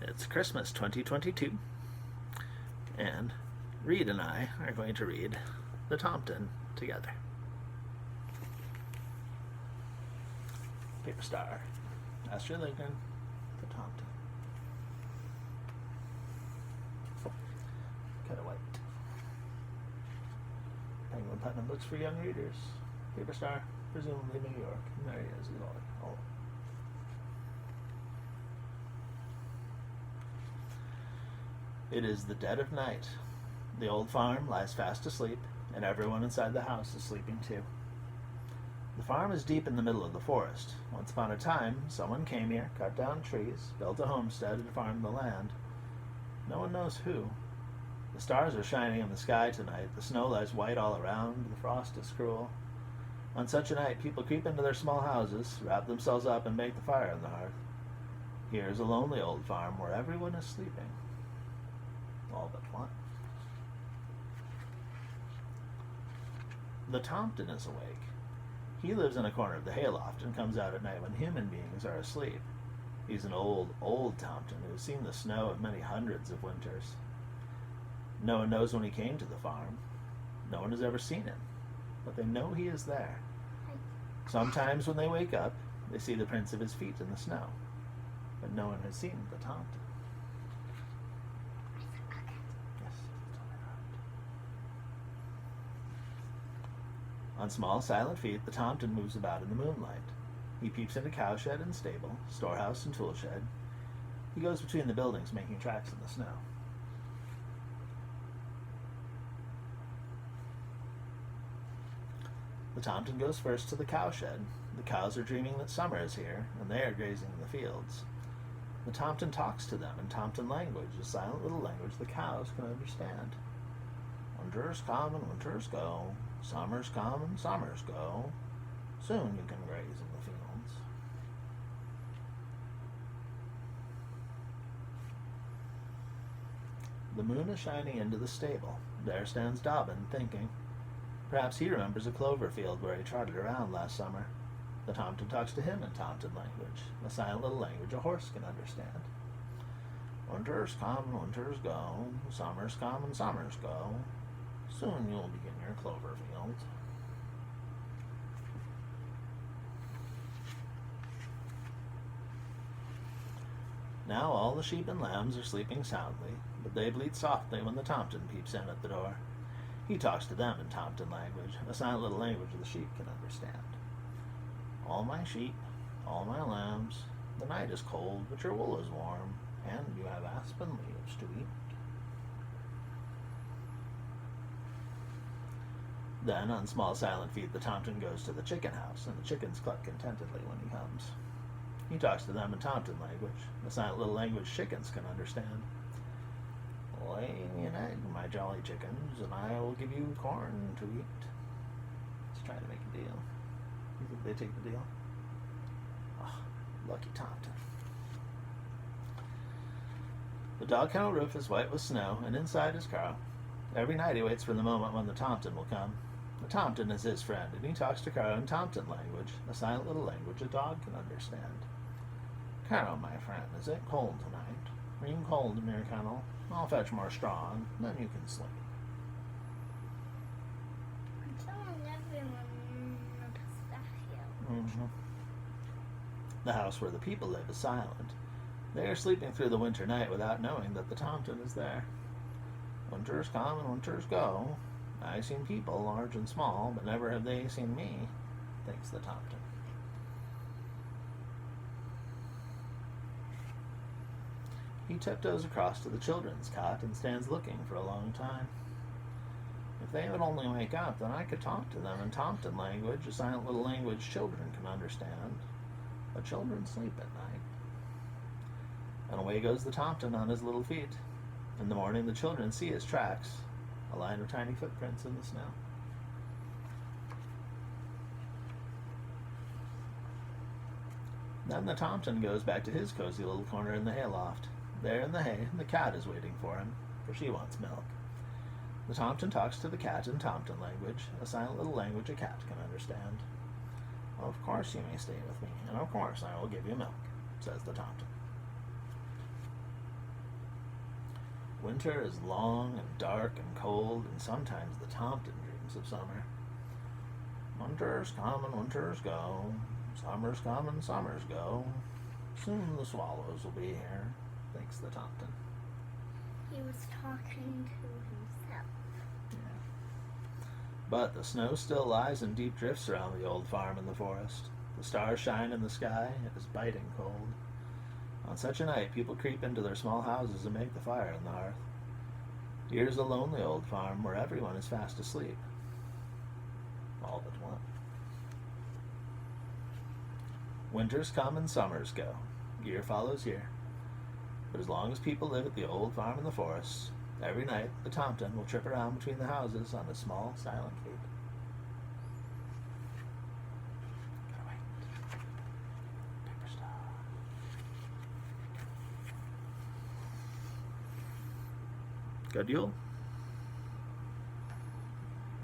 It's Christmas 2022, and Reed and I are going to read the Tomten together. Paper Star, Astrid Lindgren, the Tomten. Cut it white. Penguin Putnam looks for young readers. Paper Star, presumably New York. And there he is, he's all. It is the dead of night. The old farm lies fast asleep, and everyone inside the house is sleeping too. The farm is deep in the middle of the forest. Once upon a time, someone came here, cut down trees, built a homestead, and farmed the land. No one knows who. The stars are shining in the sky tonight. The snow lies white all around. The frost is cruel. On such a night, people creep into their small houses, wrap themselves up, and make the fire on the hearth. Here is a lonely old farm where everyone is sleeping. All but one. The Tomten is awake. He lives in a corner of the hayloft and comes out at night when human beings are asleep. He's an old Tomten who has seen the snow of many hundreds of winters. No one knows when he came to the farm. No one has ever seen him, but they know he is there. Sometimes when they wake up, they see the prints of his feet in the snow, but no one has seen the Tomten. On small, silent feet, the Tomten moves about in the moonlight. He peeps into cowshed and stable, storehouse and toolshed. He goes between the buildings, making tracks in the snow. The Tomten goes first to the cowshed. The cows are dreaming that summer is here, and they are grazing in the fields. The Tomten talks to them in Tomten language, a silent little language the cows can understand. Winters come and winters go. Summers come and summers go. Soon you can graze in the fields. The moon is shining into the stable. There stands Dobbin, thinking. Perhaps he remembers a clover field where he trotted around last summer. The Tomten talks to him in Tomten language, a silent little language a horse can understand. Winters come and winters go. Summers come and summers go. Soon you'll begin your clover field. Now all the sheep and lambs are sleeping soundly, but they bleat softly when the Tomten peeps in at the door. He talks to them in Tomten language, a silent little language the sheep can understand. All my sheep, all my lambs, the night is cold, but your wool is warm, and you have aspen leaves to eat. Then, on small silent feet, the Tomten goes to the chicken house, and the chickens cluck contentedly when he comes. He talks to them in Tomten language, a silent little language chickens can understand. Lay me an egg, my jolly chickens, and I will give you corn to eat. He's trying to make a deal. You think they take the deal? Oh, lucky Tomten. The dog kennel roof is white with snow, and inside is Carl. Every night he waits for the moment when the Tomten will come. The Tomten is his friend, and he talks to Carl in Tomten language, a silent little language a dog can understand. Carl, my friend, is it cold tonight? Are you cold in your kennel? I'll fetch more straw, and then you can sleep. I'm telling everyone a pistachio. The house where the people live is silent. They are sleeping through the winter night without knowing that the Tomten is there. Winters come and winters go. I've seen people, large and small, but never have they seen me, thinks the Tomten. He tiptoes across to the children's cot and stands looking for a long time. If they would only wake up, then I could talk to them in Tomten language, a silent little language children can understand. But children sleep at night. And away goes the Tomten on his little feet. In the morning, the children see his tracks, a line of tiny footprints in the snow. Then the Tomten goes back to his cozy little corner in the hayloft. There in the hay, the cat is waiting for him, for she wants milk. The Tomten talks to the cat in Tomten language, a silent little language a cat can understand. Of course you may stay with me, and of course I will give you milk, says the Tomten. Winter is long and dark and cold, and sometimes the Tomten dreams of summer. Winters come and winters go. Summers come and summers go. Soon the swallows will be here, thinks the Tomten. He was talking to himself. Yeah. But the snow still lies in deep drifts around the old farm in the forest. The stars shine in the sky. It is biting cold. On such a night, people creep into their small houses and make the fire in the hearth. Here is a lonely old farm where everyone is fast asleep. All but one. Winters come and summers go. Year follows year. But as long as people live at the old farm in the forest, every night the Tomten will trip around between the houses on a small, silent cape. Gotta wait. Paper stuff. Good deal.